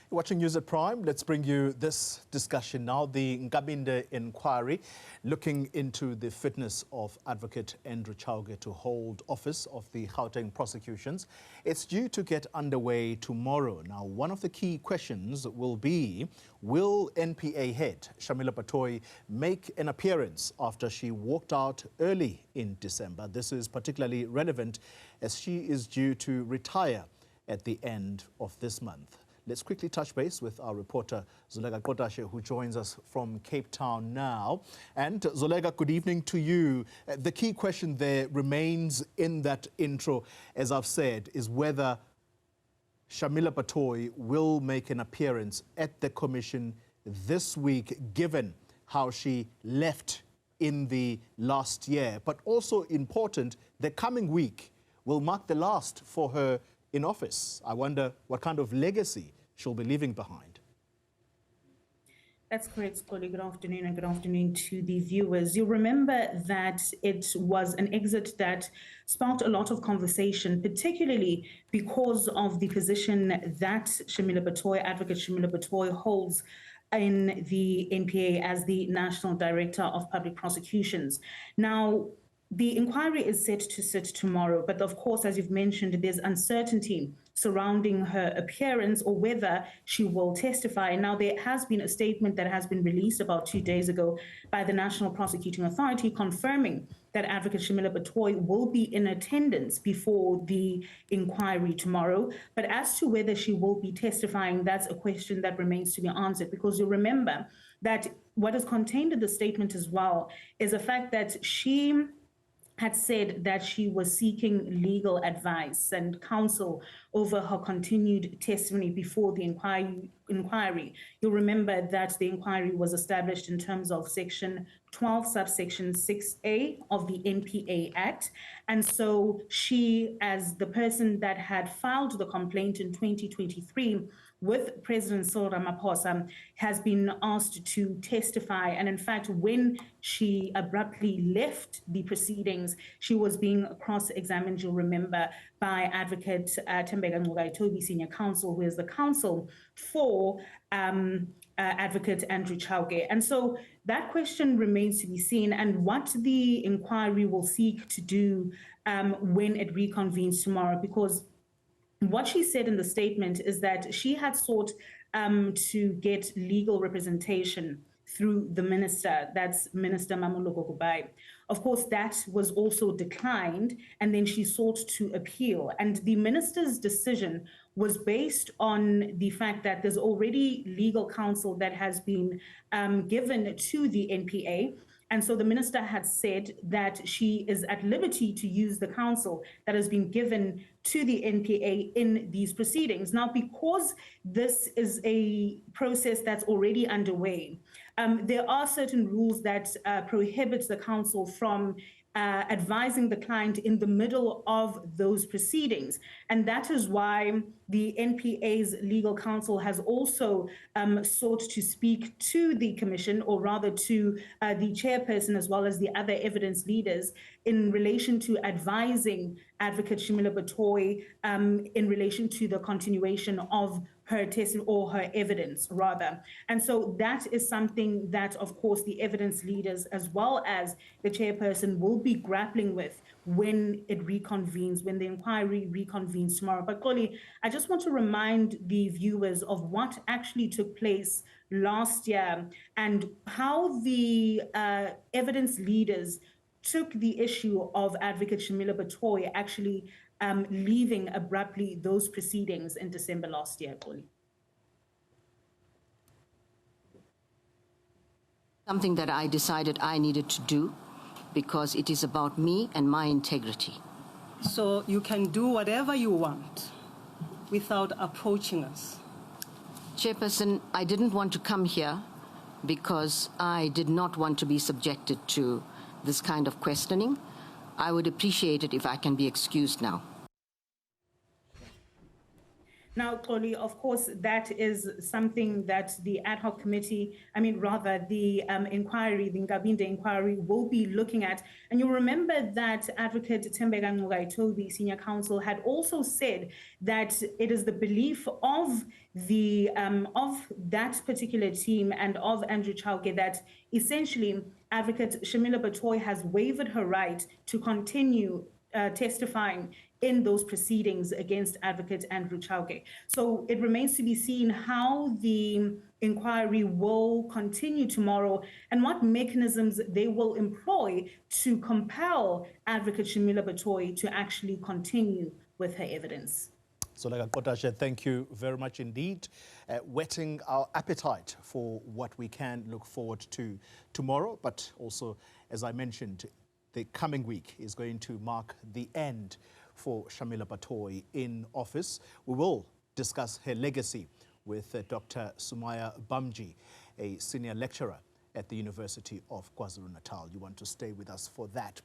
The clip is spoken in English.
Watching News at Prime, let's bring you this discussion now. The Nkabinde Inquiry, looking into the fitness of Advocate Andrew Chauke to hold office of the Gauteng prosecutions. It's due to get underway tomorrow. Now, one of the key questions will be, will NPA head Shamila Batohi make an appearance after she walked out early in December? This is particularly relevant as she is due to retire at the end of this month. Let's quickly touch base with our reporter, Zoleka Qodashe, who joins us from Cape Town now. And Zoleka, good evening to you. The key question there remains in that intro, as I've said, is whether Shamila Batohi will make an appearance at the commission this week, given how she left in the last year. But also important, the coming week will mark the last for her in office. I wonder what kind of legacy she'll be leaving behind. That's correct, Scotty. Good afternoon, and good afternoon to the viewers. You'll remember that it was an exit that sparked a lot of conversation, particularly because of the position that Shamila Batohi, Advocate Shamila Batohi, holds in the NPA as the National Director of Public Prosecutions. Now, the inquiry is set to sit tomorrow, but of course, as you've mentioned, there's uncertainty surrounding her appearance or whether she will testify. Now, there has been a statement that has been released about 2 days ago by the National Prosecuting Authority confirming that Advocate Shamila Batohi will be in attendance before the inquiry tomorrow. But as to whether she will be testifying, that's a question that remains to be answered, because you'll remember that what is contained in the statement as well is the fact that she had said that she was seeking legal advice and counsel over her continued testimony before the inquiry. You'll remember that the inquiry was established in terms of Section 12, subsection 6A of the NPA Act. And so she, as the person that had filed the complaint in 2023, with President Cyril Ramaphosa, has been asked to testify. And in fact, when she abruptly left the proceedings, she was being cross-examined, you'll remember, by Advocate Nkabinde, Senior Counsel, who is the counsel for Advocate Andrew Chauke. And so that question remains to be seen, and what the inquiry will seek to do when it reconvenes tomorrow, because what she said in the statement is that she had sought to get legal representation through the minister, that's Minister Mamoloko Kubai. Of course, that was also declined, and then she sought to appeal. And the minister's decision was based on the fact that there's already legal counsel that has been given to the NPA. And so the minister had said that she is at liberty to use the counsel that has been given to the NPA in these proceedings. Now, because this is a process that's already underway, there are certain rules that prohibit the counsel from advising the client in the middle of those proceedings. And that is why the NPA's legal counsel has also sought to speak to the commission, or rather to the chairperson as well as the other evidence leaders, in relation to advising Advocate Shamila Batohi in relation to the continuation of her testimony, or her evidence rather. And so that is something that, of course, the evidence leaders as well as the chairperson will be grappling with when it reconvenes, when the inquiry reconvenes tomorrow. But Koli, I just want to remind the viewers of what actually took place last year and how the evidence leaders took the issue of Advocate Shamila Batohi actually leaving abruptly those proceedings in December last year, Koli. Something that I decided I needed to do because it is about me and my integrity. So you can do whatever you want without approaching us. Chairperson, I didn't want to come here because I did not want to be subjected to this kind of questioning. I would appreciate it if I can be excused now. Now, Xoli, of course, that is something that the ad hoc committee, the inquiry, the Nkabinde inquiry, will be looking at. And you'll remember that Advocate Tembeka Ngcukaitobi, Senior Counsel, had also said that it is the belief of that particular team and of Andrew Chauke that essentially Advocate Shamila Batohi has waived her right to continue testifying in those proceedings against Advocate Andrew Chauke. So it remains to be seen how the inquiry will continue tomorrow and what mechanisms they will employ to compel Advocate Shamila Batohi to actually continue with her evidence. Zoleka Qodashe, thank you very much indeed. Whetting our appetite for what we can look forward to tomorrow, but also, as I mentioned, the coming week is going to mark the end for Shamila Batohi in office. We will discuss her legacy with Dr. Sumaya Bamji, a senior lecturer at the University of KwaZulu-Natal. You want to stay with us for that.